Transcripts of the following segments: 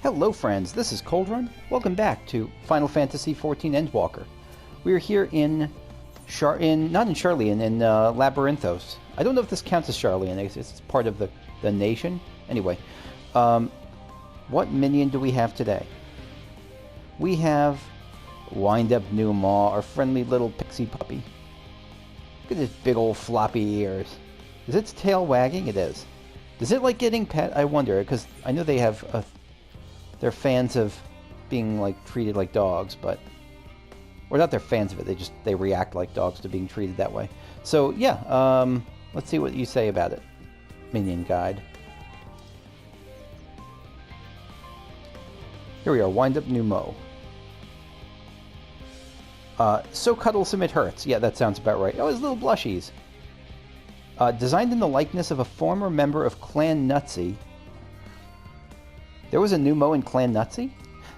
Hello friends, this is Coldrun. Welcome back to Final Fantasy XIV Endwalker. We are here not in Charlian, in Labyrinthos. I don't know if this counts as Charlian, it's part of the nation. Anyway, what minion do we have today? We have Wind-Up Nu Mou, our friendly little pixie puppy. Look at his big old floppy ears. Is its tail wagging? It is. Does it like getting pet? I wonder, because I know they have they're fans of being like treated like dogs, but or not they're fans of it, they react like dogs to being treated that way. So yeah, let's see what you say about it. Minion guide. Here we are, Wind Up Nu Mou. So cuddlesome it hurts. Yeah, that sounds about right. Oh, his little blushies. Designed in the likeness of a former member of Clan Nutsy. There was a Nu Mou in Clan Nutsy?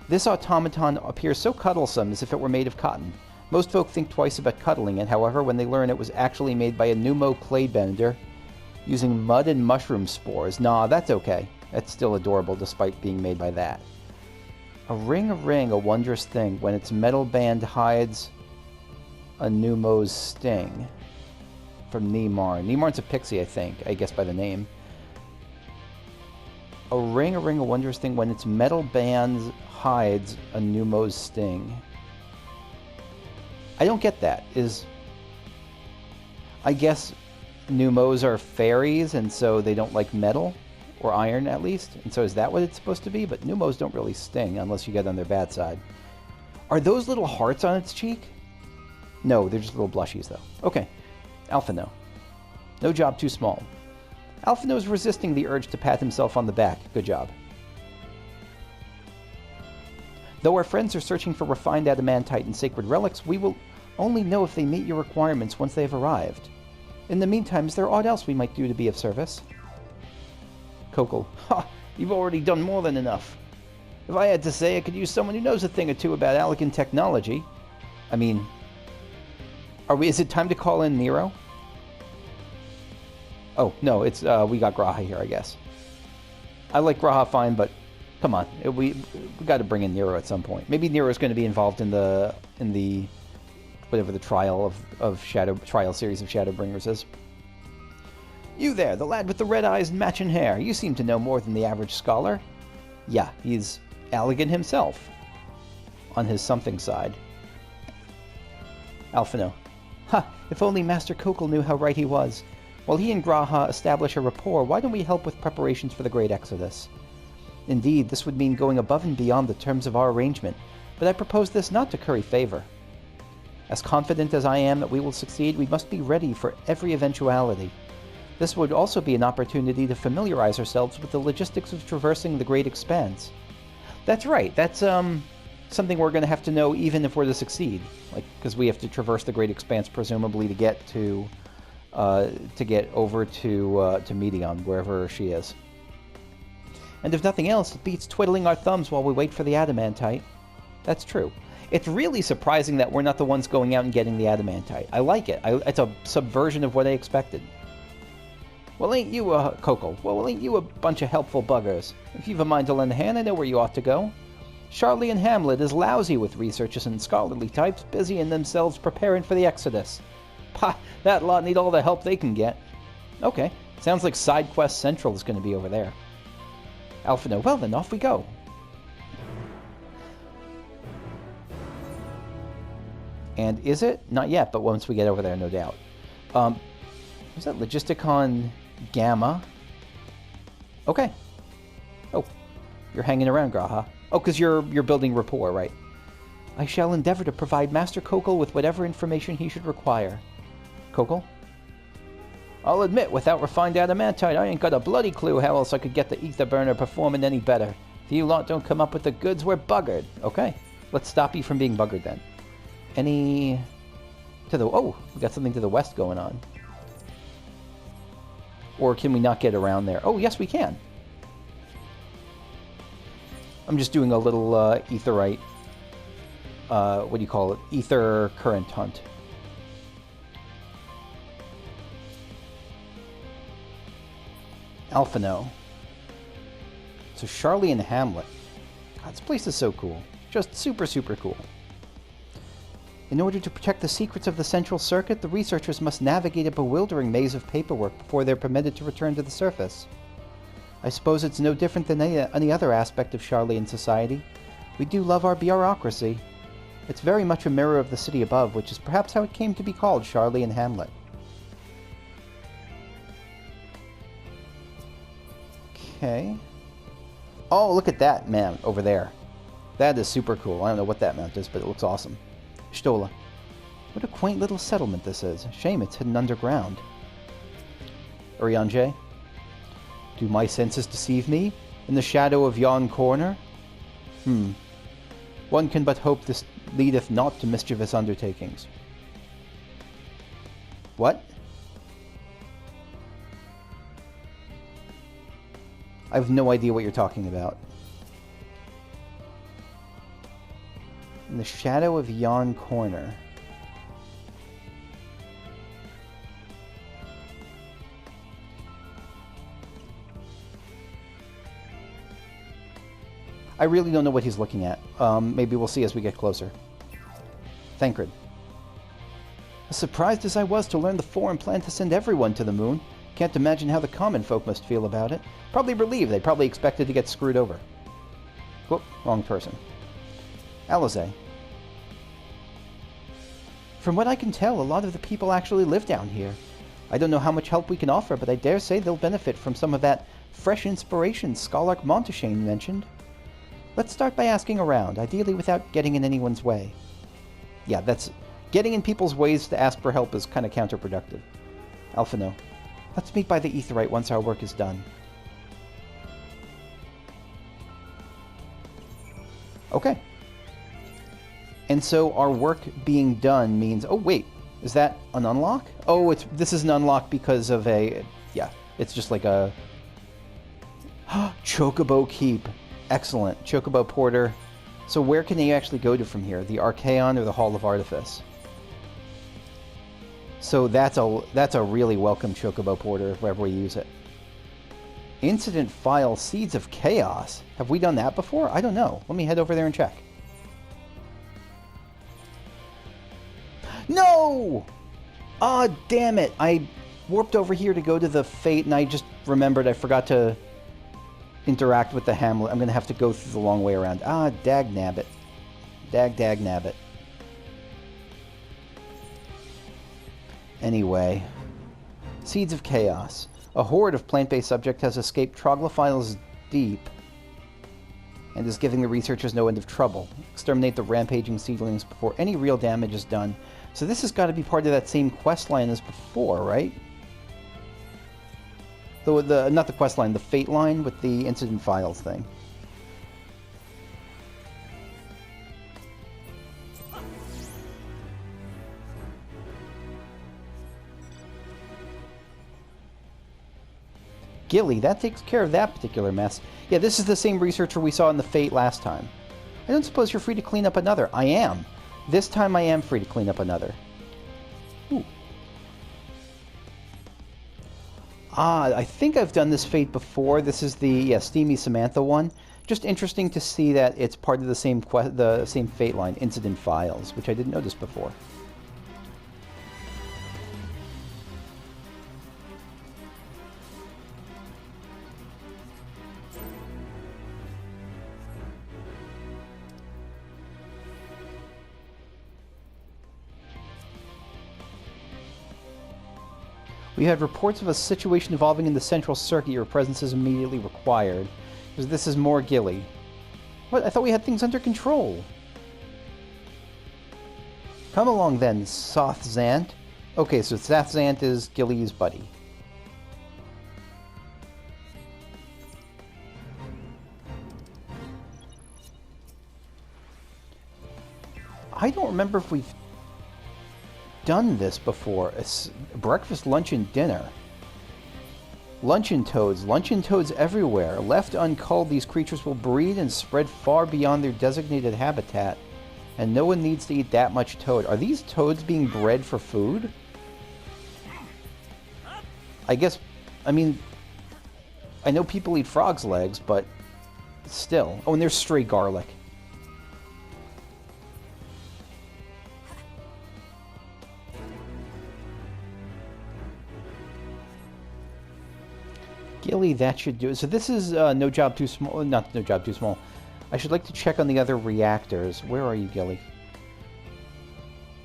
This automaton appears so cuddlesome as if it were made of cotton. Most folk think twice about cuddling it, however, when they learn it was actually made by a Nu Mou clay bender using mud and mushroom spores. Nah, that's okay. That's still adorable despite being made by that. A ring, a wondrous thing, when its metal band hides a Nu Mou's sting. From Neymar. Neymar's a pixie, I think, I guess by the name. A ring, a wondrous thing, when its metal band hides a Nu Mou's sting. I don't get that. I guess Nu Mous are fairies, and so they don't like metal, or iron at least, and so is that what it's supposed to be? But Nu Mous don't really sting unless you get on their bad side. Are those little hearts on its cheek? No, they're just little blushies though. Okay, Alphino. No job too small. Alphino is resisting the urge to pat himself on the back. Good job. Though our friends are searching for refined adamantite and sacred relics, we will only know if they meet your requirements once they have arrived. In the meantime, is there aught else we might do to be of service? Kokol. Ha! You've already done more than enough. If I had to say, I could use someone who knows a thing or two about elegant technology. I mean, is it time to call in Nero? Oh, no, it's, we got Graha here, I guess. I like Graha fine, but come on. We got to bring in Nero at some point. Maybe Nero's going to be involved in the whatever the trial series of Shadowbringers is. You there, the lad with the red eyes and matching hair. You seem to know more than the average scholar. Yeah, he's elegant himself. On his something side. Alphino. Ha! If only Master Kokol knew how right he was. While he and Graha establish a rapport, why don't we help with preparations for the Great Exodus? Indeed, this would mean going above and beyond the terms of our arrangement, but I propose this not to curry favor. As confident as I am that we will succeed, we must be ready for every eventuality. This would also be an opportunity to familiarize ourselves with the logistics of traversing the Great Expanse. That's right, that's something we're going to have to know even if we're to succeed, because we have to traverse the Great Expanse presumably to get over to Medion, wherever she is. And if nothing else, it beats twiddling our thumbs while we wait for the adamantite. That's true. It's really surprising that we're not the ones going out and getting the adamantite. I like it. It's a subversion of what I expected. Well, ain't you a Kokol? Well, ain't you a bunch of helpful buggers? If you've a mind to lend a hand, I know where you ought to go. Charlie and Hamlet is lousy with researchers and scholarly types, busy in themselves preparing for the Exodus. Pah, that lot need all the help they can get. Okay, sounds like Side Quest Central is going to be over there. Alphino, well then, off we go. And is it? Not yet, but once we get over there, no doubt. Was that Logisticon Gamma? Okay. Oh, you're hanging around, Graha. Oh, because you're building rapport, right? I shall endeavor to provide Master Kokol with whatever information he should require. Kokol? I'll admit, without refined adamantite, I ain't got a bloody clue how else I could get the ether burner performing any better. If you lot don't come up with the goods, we're buggered. Okay, let's stop you from being buggered then. We got something to the west going on. Or can we not get around there? Oh, yes, we can. I'm just doing a little etherite, what do you call it? Ether current hunt. Alphino. So Charlie and Hamlet. God, this place is so cool. Just super, super cool. In order to protect the secrets of the Central Circuit, the researchers must navigate a bewildering maze of paperwork before they're permitted to return to the surface. I suppose it's no different than any other aspect of Charlian society. We do love our bureaucracy. It's very much a mirror of the city above, which is perhaps how it came to be called Charlian Hamlet. Okay. Oh, look at that mount over there. That is super cool. I don't know what that mount is, but it looks awesome. Stola. What a quaint little settlement this is. Shame it's hidden underground. Urianger. Do my senses deceive me? In the shadow of yon corner? One can but hope this leadeth not to mischievous undertakings. What? I have no idea what you're talking about. In the shadow of yon corner. I really don't know what he's looking at. Maybe we'll see as we get closer. Thancred. As surprised as I was to learn the foreign plan to send everyone to the moon, can't imagine how the common folk must feel about it. Probably relieved. They probably expected to get screwed over. Whoop, wrong person. Alizé. From what I can tell, a lot of the people actually live down here. I don't know how much help we can offer, but I dare say they'll benefit from some of that fresh inspiration Scholark Monteshane mentioned. Let's start by asking around, ideally without getting in anyone's way. Yeah, that's... Getting in people's ways to ask for help is kind of counterproductive. Alphino. Let's meet by the Aetheryte once our work is done. Okay. And so our work being done means... Oh, wait. Is that an unlock? Oh, this is an unlock because of a... Yeah, it's just like a... Chocobo Keep. Excellent. Chocobo Porter. So where can they actually go to from here? The Archaon or the Hall of Artifice? So that's a really welcome Chocobo Porter wherever we use it. Incident File Seeds of Chaos. Have we done that before? I don't know. Let me head over there and check. No! Ah, damn it. I warped over here to go to the Fate, and I just remembered I forgot to interact with the Hamlet. I'm going to have to go through the long way around. Ah, dag-nabbit. Dag-nabbit. Anyway. Seeds of Chaos. A horde of plant-based subject has escaped Troglophile's Deep and is giving the researchers no end of trouble. Exterminate the rampaging seedlings before any real damage is done. So this has got to be part of that same quest line as before, right? Not the quest line, the Fate line with the Incident Files thing. Gilly, that takes care of that particular mess. Yeah, this is the same researcher we saw in the Fate last time. I don't suppose you're free to clean up another. I am. This time I am free to clean up another. Ooh. Ah, I think I've done this Fate before. This is the Steamy Samantha one. Just interesting to see that it's part of the same Fate line, Incident Files, which I didn't notice before. We had reports of a situation evolving in the Central Circuit. Your presence is immediately required. Because this is more Gilly. What? I thought we had things under control. Come along then, Sothzant. Okay, so Sothzant is Gilly's buddy. I don't remember if we've done this before. It's breakfast, lunch, and dinner. Luncheon toads. Luncheon toads everywhere. Left unculled, these creatures will breed and spread far beyond their designated habitat. And no one needs to eat that much toad. Are these toads being bred for food? I guess... I mean... I know people eat frogs' legs, but... Still. Oh, and there's stray garlic. Gilly, that should do it. So this is no job too small. Not no job too small. I should like to check on the other reactors. Where are you, Gilly?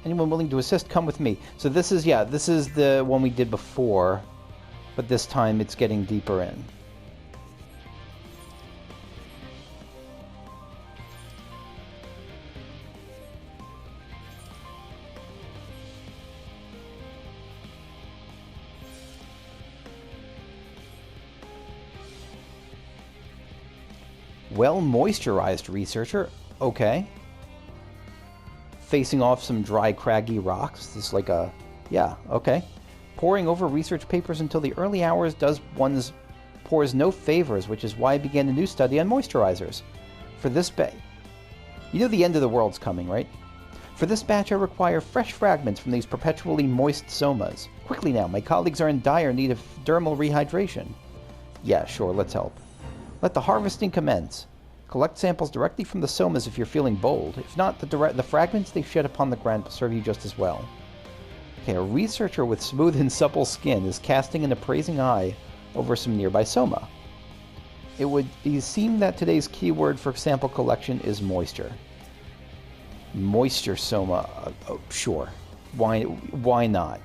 Anyone willing to assist, come with me. So this is, yeah, this is the one we did before, but this time it's getting deeper in. Well moisturized, researcher. Okay. Facing off some dry, craggy rocks. This is like a... yeah, okay. Poring over research papers until the early hours pours no favors, which is why I began a new study on moisturizers. For this you know the end of the world's coming, right? For this batch, I require fresh fragments from these perpetually moist somas. Quickly now, my colleagues are in dire need of dermal rehydration. Yeah, sure, let's help. Let the harvesting commence. Collect samples directly from the somas if you're feeling bold. If not, the fragments they shed upon the ground will serve you just as well. Okay, a researcher with smooth and supple skin is casting an appraising eye over some nearby soma. It would seem that today's keyword for sample collection is moisture. Moisture soma, oh, sure. Why not?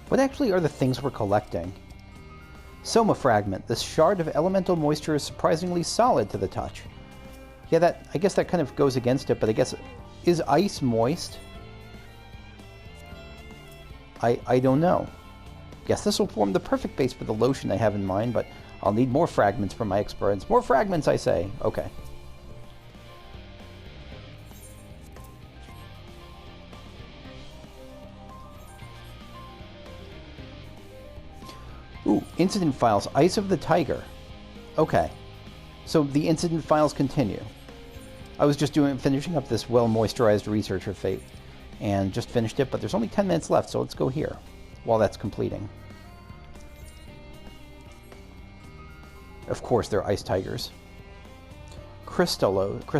What actually are the things we're collecting? Soma fragment. This shard of elemental moisture is surprisingly solid to the touch. Yeah, I guess that kind of goes against it, but I guess... is ice moist? I don't know. Guess this will form the perfect base for the lotion I have in mind, but I'll need more fragments for my experiments. More fragments, I say. Okay. Ooh, incident files. Ice of the Tiger. Okay. So the incident files continue. I was just finishing up this well-moisturized researcher fate, and just finished it, but there's only 10 minutes left, so let's go here while that's completing. Of course, they're ice tigers. Crystallos?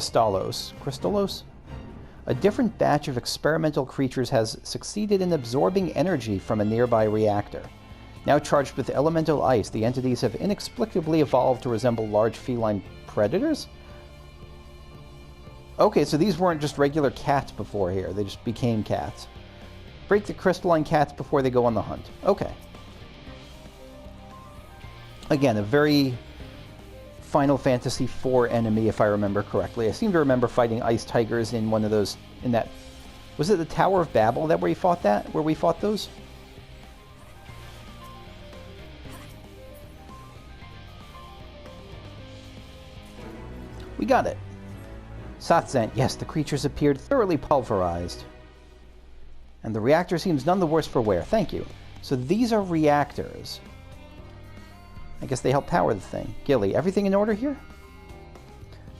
A different batch of experimental creatures has succeeded in absorbing energy from a nearby reactor. Now charged with elemental ice, the entities have inexplicably evolved to resemble large feline predators? Okay, so these weren't just regular cats before here. They just became cats. Break the crystalline cats before they go on the hunt. Okay. Again, a very Final Fantasy IV enemy, if I remember correctly. I seem to remember fighting ice tigers in one of those... in that... was it the Tower of Babel that where we fought that? Where we fought those? We got it. Satsant, yes, the creatures appeared thoroughly pulverized. And the reactor seems none the worse for wear. Thank you. So these are reactors. I guess they help power the thing. Gilly, everything in order here?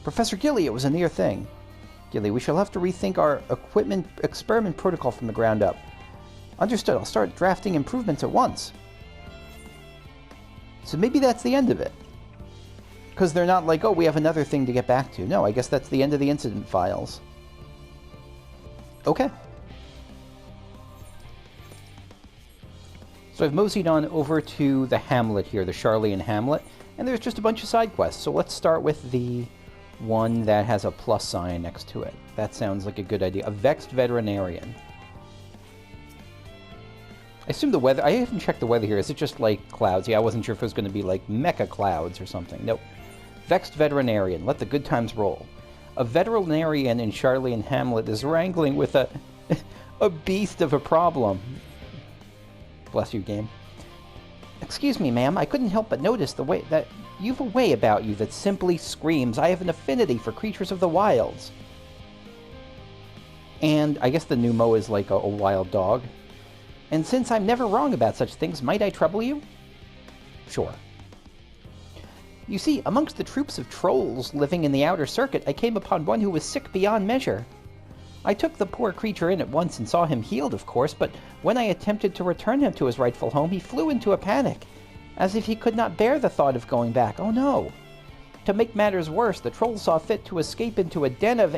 Professor Gilly, it was a near thing. Gilly, we shall have to rethink our experiment protocol from the ground up. Understood. I'll start drafting improvements at once. So maybe that's the end of it. Because they're not like, oh, we have another thing to get back to. No, I guess that's the end of the incident files. Okay. So I've moseyed on over to the hamlet here, the Charlian hamlet, and there's just a bunch of side quests. So let's start with the one that has a plus sign next to it. That sounds like a good idea. A vexed veterinarian. I assume the weather... I haven't checked the weather here. Is it just like clouds? Yeah, I wasn't sure if it was going to be like mecha clouds or something. Nope. Vexed veterinarian. Let the good times roll. A veterinarian in Charlian Hamlet is wrangling with a beast of a problem. Bless you, game. Excuse me, ma'am. I couldn't help but notice the way that you've a way about you that simply screams, I have an affinity for creatures of the wilds. And I guess the Nu Mou is like a wild dog. And since I'm never wrong about such things, might I trouble you? Sure. You see, amongst the troops of trolls living in the outer circuit, I came upon one who was sick beyond measure. I took the poor creature in at once and saw him healed, of course, but when I attempted to return him to his rightful home, he flew into a panic. as if he could not bear the thought of going back. Oh no! To make matters worse, the troll saw fit to escape into a den of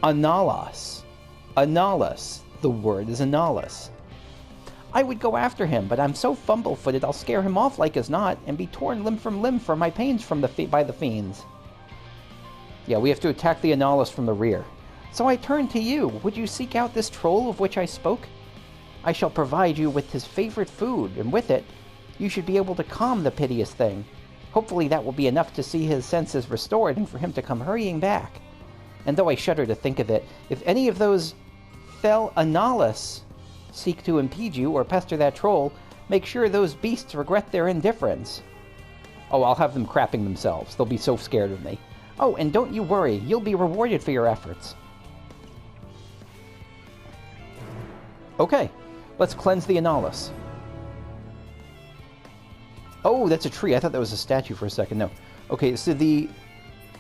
Analos. Analos. The word is Analos. I would go after him, but I'm so fumble-footed I'll scare him off like as not, and be torn limb from limb from my pains by the fiends. Yeah, we have to attack the Analos from the rear. So I turn to you. Would you seek out this troll of which I spoke? I shall provide you with his favorite food, and with it, you should be able to calm the piteous thing. Hopefully that will be enough to see his senses restored and for him to come hurrying back. And though I shudder to think of it, if any of those fell Analos seek to impede you or pester that troll, make sure those beasts regret their indifference. Oh, I'll have them crapping themselves. They'll be so scared of me. Oh, and don't you worry. You'll be rewarded for your efforts. Okay, let's cleanse the Analos. Oh, that's a tree. I thought that was a statue for a second. No. Okay, so the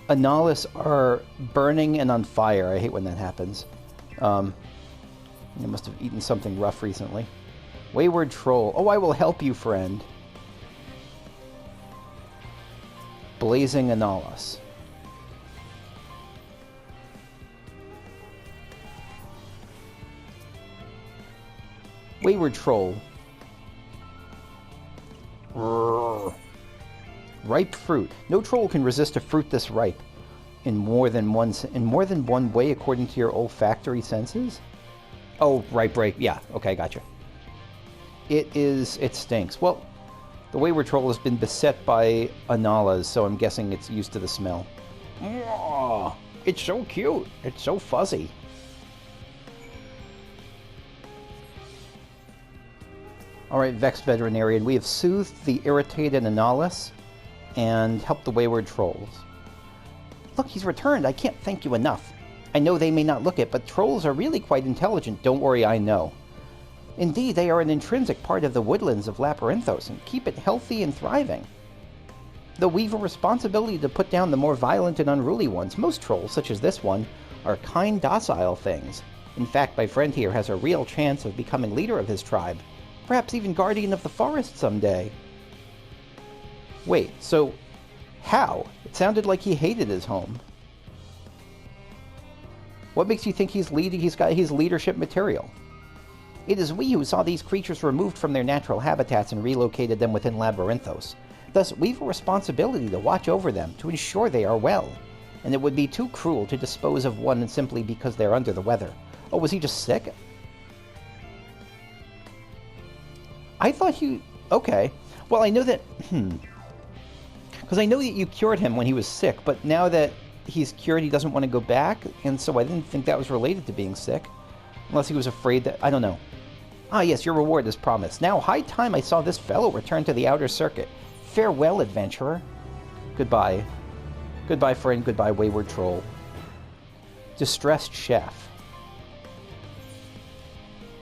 Analos are burning and on fire. I hate when that happens. You must have eaten something rough recently. Wayward troll. Oh, I will help you, friend. Blazing Analos. Wayward troll. Ripe fruit. No troll can resist a fruit this ripe. In more than one way, according to your olfactory senses. Oh, ripe. Yeah, okay, gotcha. It stinks. Well, the wayward troll has been beset by Analos, so I'm guessing it's used to the smell. Oh, it's so cute. It's so fuzzy. Alright, Vexed Veterinarian, we have soothed the irritated Analos and helped the wayward trolls. Look, he's returned. I can't thank you enough. I know they may not look it, but trolls are really quite intelligent. Don't worry, I know. Indeed, they are an intrinsic part of the woodlands of Labyrinthos and keep it healthy and thriving. Though we've a responsibility to put down the more violent and unruly ones, most trolls, such as this one, are kind, docile things. In fact, my friend here has a real chance of becoming leader of his tribe. Perhaps even guardian of the forest someday. Wait, so how? It sounded like he hated his home. What makes you think he's leadership material? It is we who saw these creatures removed from their natural habitats and relocated them within Labyrinthos. Thus, we've a responsibility to watch over them, to ensure they are well. And it would be too cruel to dispose of one simply because they're under the weather. Oh, was he just sick? I thought he... Okay. Well, I know that... Because I know that you cured him when he was sick, but now that he's cured, he doesn't want to go back, and so I didn't think that was related to being sick. Unless he was afraid that... I don't know. Ah, yes, your reward is promised. Now, high time I saw this fellow return to the outer circuit. Farewell, adventurer. Goodbye. Goodbye, friend. Goodbye, wayward troll. Distressed chef.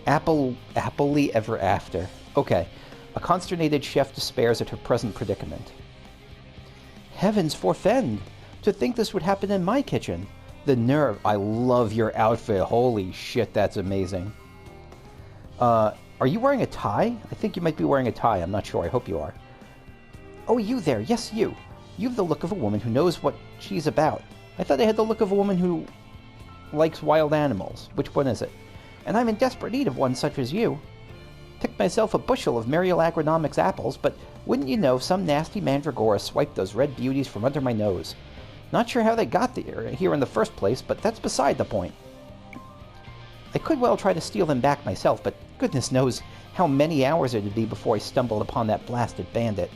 Happily ever after. Okay. A consternated chef despairs at her present predicament. Heavens forfend! To think this would happen in my kitchen. The nerve. I love your outfit. Holy shit, that's amazing. Are you wearing a tie? I think you might be wearing a tie. I'm not sure. I hope you are. Oh, you there. Yes, you. You've the look of a woman who knows what she's about. I thought I had the look of a woman who likes wild animals. Which one is it? And I'm in desperate need of one such as you. Picked myself a bushel of Muriel Agronomics apples, but wouldn't you know, some nasty mandragora swiped those red beauties from under my nose. Not sure how they got here in the first place, but that's beside the point. I could well try to steal them back myself, but goodness knows how many hours it would be before I stumbled upon that blasted bandit.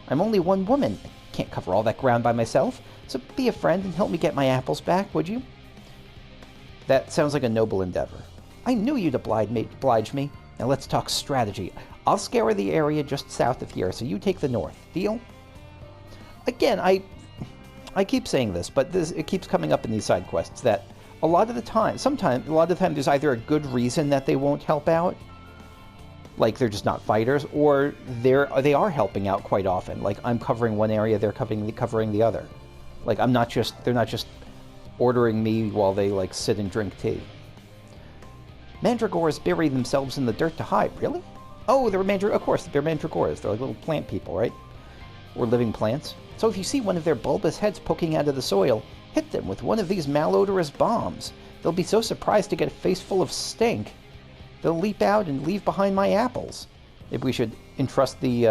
I'm only one woman. I can't cover all that ground by myself, so be a friend and help me get my apples back, would you? That sounds like a noble endeavor. I knew you'd oblige me. Now let's talk strategy. I'll scour the area just south of here, so you take the north. Deal? Again, I keep saying this, but it keeps coming up in these side quests that a lot of the time there's either a good reason that they won't help out, like they're just not fighters, or they are helping out quite often. Like I'm covering one area, they're covering the other. Like they're not just ordering me while they like sit and drink tea. Mandragores bury themselves in the dirt to hide. Really? Oh, they're of course, they're mandragoras. They're like little plant people, right? Or living plants. So if you see one of their bulbous heads poking out of the soil, hit them with one of these malodorous bombs. They'll be so surprised to get a face full of stink, they'll leap out and leave behind my apples. Maybe we should entrust the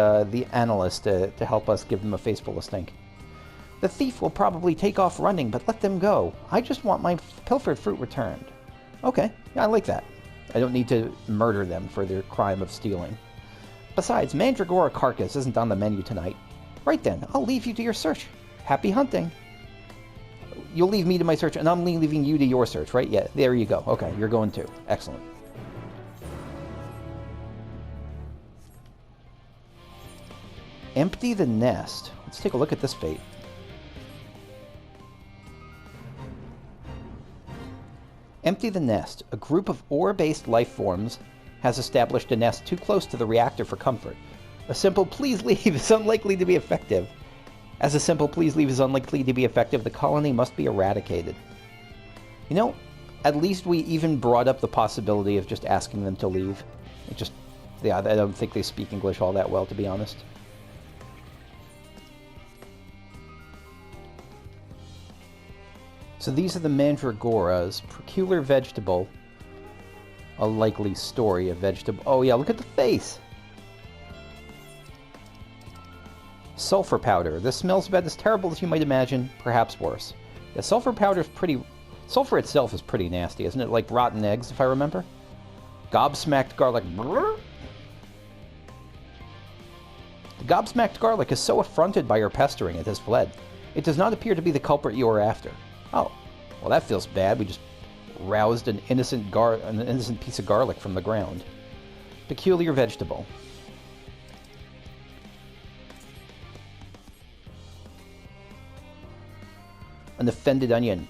analyst to help us give them a face full of stink. The thief will probably take off running, but let them go. I just want my pilfered fruit returned. Okay, yeah, I like that. I don't need to murder them for their crime of stealing. Besides, mandragora carcass isn't on the menu tonight. Right then, I'll leave you to your search. Happy hunting. You'll leave me to my search, and I'm leaving you to your search, right? Yeah, there you go. Okay, you're going too. Excellent. Empty the nest. Let's take a look at this fate. Empty the nest. A group of ore-based life forms has established a nest too close to the reactor for comfort. A simple please leave is unlikely to be effective. As a simple please leave is unlikely to be effective, the colony must be eradicated. You know, at least we even brought up the possibility of just asking them to leave. Yeah, I don't think they speak English all that well, to be honest. So these are the mandragoras. Peculiar vegetable. A likely story of vegetable. Oh yeah, look at the face! Sulfur powder. This smells about as terrible as you might imagine, perhaps worse. Yeah, sulfur powder is pretty... Sulfur itself is pretty nasty, isn't it? Like rotten eggs, if I remember? Gobsmacked garlic. Brrr. The gobsmacked garlic is so affronted by your pestering it has fled. It does not appear to be the culprit you are after. Oh, well that feels bad. We just roused an innocent piece of garlic from the ground. Peculiar vegetable. An offended onion.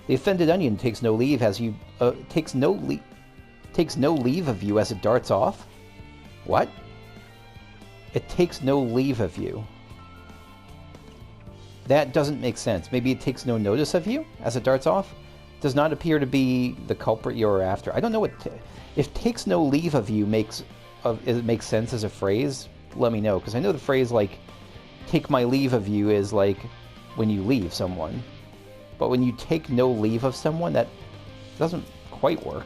The offended onion takes no leave as you takes no leave of you as it darts off. What? It takes no leave of you. That doesn't make sense. Maybe it takes no notice of you as it darts off? Does not appear to be the culprit you're after. I don't know what... if takes no leave of you makes sense as a phrase, let me know. Because I know the phrase, like, take my leave of you is, like, when you leave someone. But when you take no leave of someone, that doesn't quite work.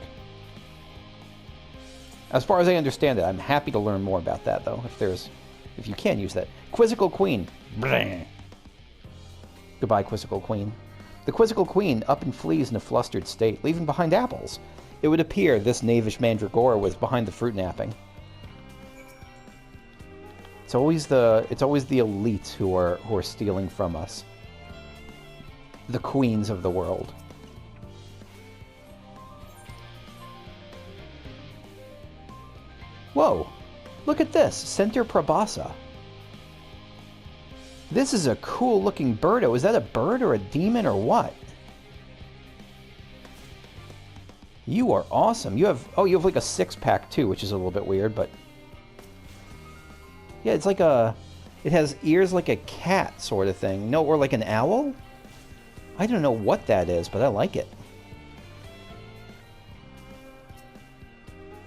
As far as I understand it, I'm happy to learn more about that, though, if you can use that. Quizzical Queen. Blah. Goodbye, Quizzical Queen. The Quizzical Queen up and flees in a flustered state, leaving behind apples. It would appear this knavish mandragora was behind the fruit napping. It's always the elites who are stealing from us. The queens of the world. Whoa! Look at this! Center probosca. This is a cool looking birdo. Is that a bird or a demon or what? You are awesome. You have like a six-pack too, which is a little bit weird, but yeah, it's like it has ears like a cat sort of thing. No, or like an owl? I don't know what that is, but I like it.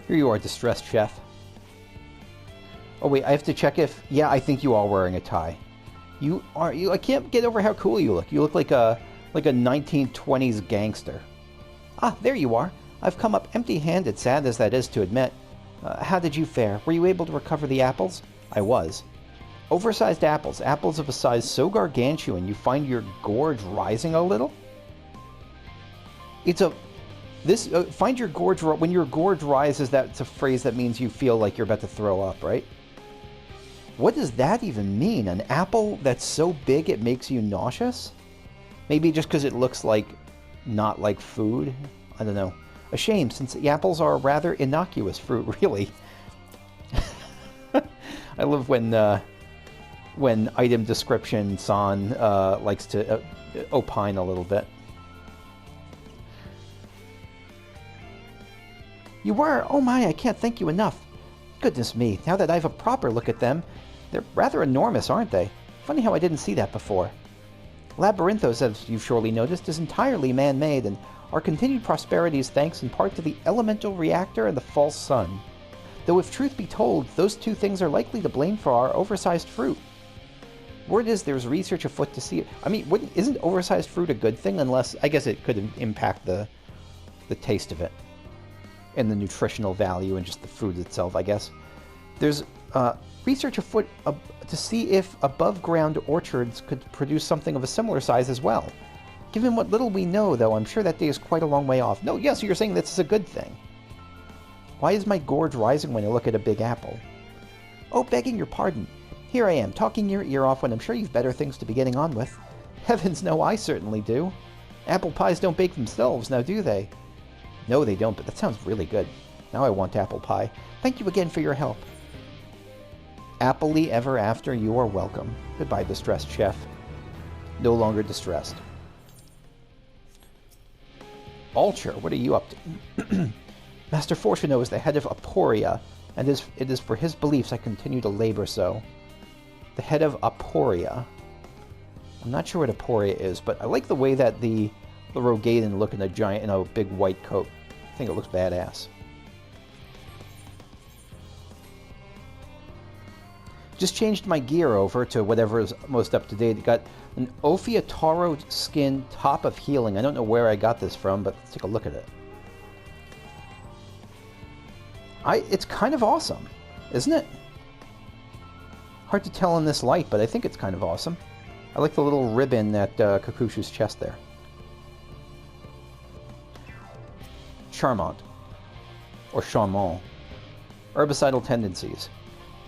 Here you are, distressed chef. Oh wait, I have to check if... Yeah, I think you are wearing a tie. I can't get over how cool you look. You look like a 1920s gangster. Ah, there you are. I've come up empty-handed, sad as that is to admit. How did you fare? Were you able to recover the apples? I was. Oversized apples. Apples of a size so gargantuan you find your gorge rising a little? Find your gorge... When your gorge rises, that's a phrase that means you feel like you're about to throw up, right? What does that even mean? An apple that's so big it makes you nauseous? Maybe just because it looks like not like food? I don't know. A shame, since the apples are a rather innocuous fruit, really. I love when item description San likes to opine a little bit. You were? Oh my, I can't thank you enough. Goodness me, now that I have a proper look at them, they're rather enormous, aren't they? Funny how I didn't see that before. Labyrinthos, as you've surely noticed, is entirely man-made, and Our continued prosperity is thanks in part to the elemental reactor and the false sun. Though if truth be told, those two things are likely to blame for our oversized fruit. Word is there's research afoot to see it. I mean, isn't oversized fruit a good thing? Unless, I guess it could impact the taste of it. And the nutritional value and just the food itself, I guess. There's research afoot to see if above-ground orchards could produce something of a similar size as well. Given what little we know, though, I'm sure that day is quite a long way off. No, yes, you're saying this is a good thing. Why is my gorge rising when I look at a big apple? Oh, begging your pardon. Here I am, talking your ear off when I'm sure you've better things to be getting on with. Heavens no, I certainly do. Apple pies don't bake themselves, now do they? No, they don't, but that sounds really good. Now I want apple pie. Thank you again for your help. Happily ever after, you are welcome. Goodbye, distressed chef. No longer distressed. Alcher, what are you up to? Master Fortuno is the head of Aporia, and it is for his beliefs I continue to labor so. The head of Aporia. I'm not sure what Aporia is, but I like the way that the Rogaden look in a big white coat. I think it looks badass. Just changed my gear over to whatever is most up to date. It got an Ophiotaro skin top of healing. I don't know where I got this from, but let's take a look at it. It's kind of awesome, isn't it? Hard to tell in this light, but I think it's kind of awesome. I like the little ribbon at Kakushu's chest there. Charmant. Or Charmant. Herbicidal Tendencies.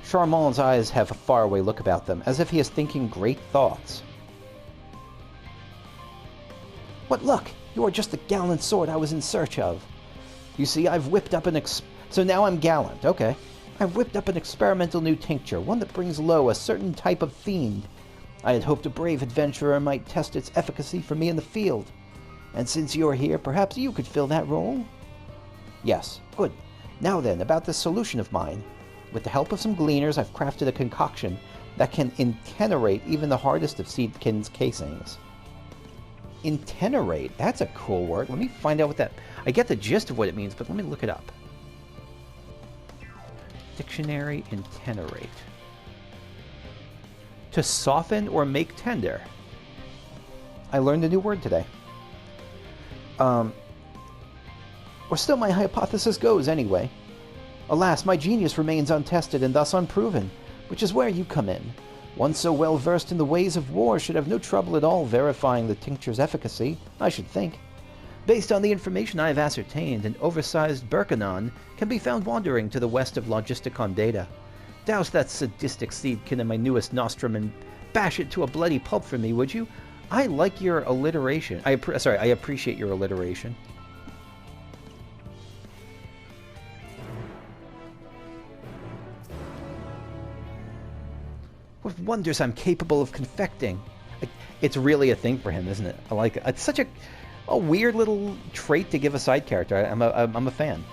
Charmant's eyes have a faraway look about them, as if he is thinking great thoughts. What luck! You are just the gallant sword I was in search of. You see, I've whipped up so now I'm gallant, okay. I've whipped up an experimental new tincture, one that brings low a certain type of fiend. I had hoped a brave adventurer might test its efficacy for me in the field. And since you're here, perhaps you could fill that role? Yes, good. Now then, about this solution of mine. With the help of some gleaners, I've crafted a concoction that can intenerate even the hardest of seedkin's casings. Intenerate? That's a cool word. Let me find out what that... I get the gist of what it means, but let me look it up. Dictionary, intenerate. To soften or make tender. I learned a new word today. Or still my hypothesis goes, anyway. Alas, my genius remains untested and thus unproven, which is where you come in. One so well versed in the ways of war should have no trouble at all verifying the tincture's efficacy, I should think. Based on the information I have ascertained, an oversized Berkanon can be found wandering to the west of Logisticon Data. Douse that sadistic seedkin in my newest nostrum and bash it to a bloody pulp for me, would you? I like your alliteration. I appreciate your alliteration. What wonders I'm capable of confecting. It's really a thing for him, isn't it? I like it. It's such a weird little trait to give a side character. I'm a fan.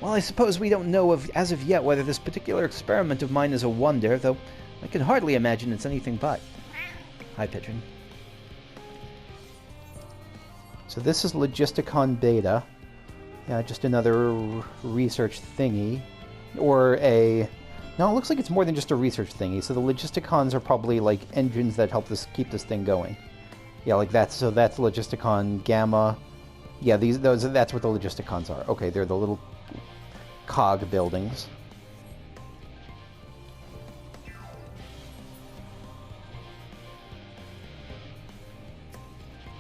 Well, I suppose we don't know as of yet whether this particular experiment of mine is a wonder, though I can hardly imagine it's anything but. Hi, Pigeon. So this is Logisticon Beta. Yeah, just another research thingy. Or a... No, it looks like it's more than just a research thingy. So the Logisticons are probably like engines that help keep this thing going. Yeah, like that. So that's Logisticon Gamma. Yeah, that's what the Logisticons are. Okay, they're the little cog buildings.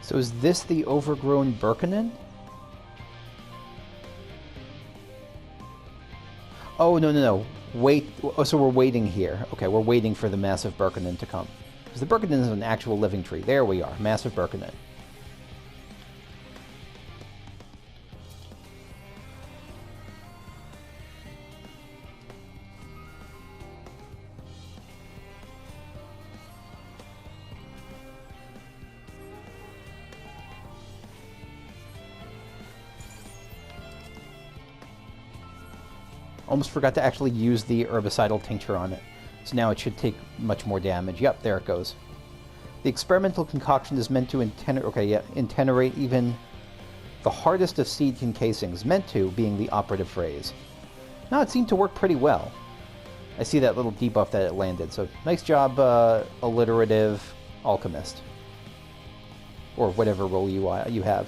So is this the overgrown Berkanon? Oh, no. Wait. Oh, so we're waiting here. Okay, we're waiting for the massive Berkanon to come. Because the Berkanon is an actual living tree. There we are. Massive Berkanon. Almost forgot to actually use the herbicidal tincture on it. So now it should take much more damage. Yep, there it goes. The experimental concoction is meant to intenerate even The hardest of seed casings, meant to being the operative phrase. No, it seemed to work pretty well. I see that little debuff that it landed, so nice job, alliterative alchemist. Or whatever role you have.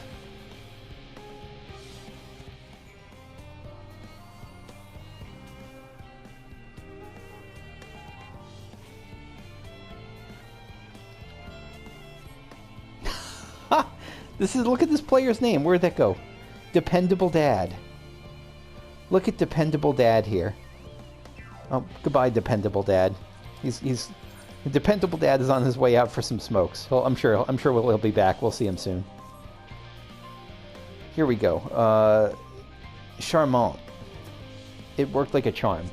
Look at this player's name. Where'd that go? Dependable Dad. Look at Dependable Dad here. Oh, goodbye, Dependable Dad. Dependable Dad is on his way out for some smokes. Well, I'm sure he'll be back. We'll see him soon. Here we go. Charmant. It worked like a charm.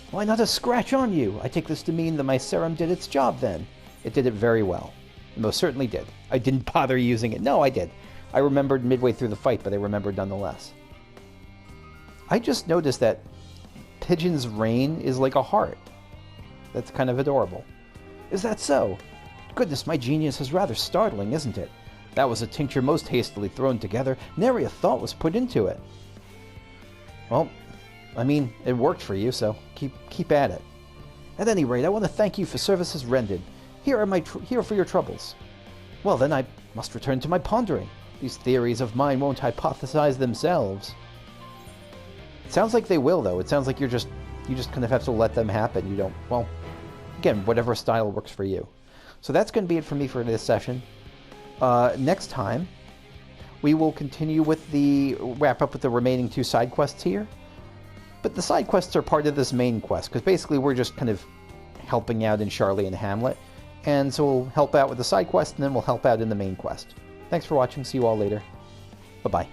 Why not a scratch on you? I take this to mean that my serum did its job then. It did it very well. It most certainly did. I didn't bother using it. No, I did. I remembered midway through the fight, but I remembered nonetheless. I just noticed that Pigeon's reign is like a heart. That's kind of adorable. Is that so? Goodness, my genius is rather startling, isn't it? That was a tincture most hastily thrown together. Nary a thought was put into it. Well, I mean, it worked for you, so keep at it. At any rate, I want to thank you for services rendered. Here for your troubles. Well, then I must return to my pondering. These theories of mine won't hypothesize themselves. It sounds like they will, though. It sounds like you just kind of have to let them happen. You don't, well, again, whatever style works for you. So that's going to be it for me for this session. Next time, we will continue with wrap up with the remaining 2 side quests here. But the side quests are part of this main quest, because basically we're just kind of helping out in Charlie and Hamlet. And so we'll help out with the side quest, and then we'll help out in the main quest. Thanks for watching. See you all later. Bye-bye.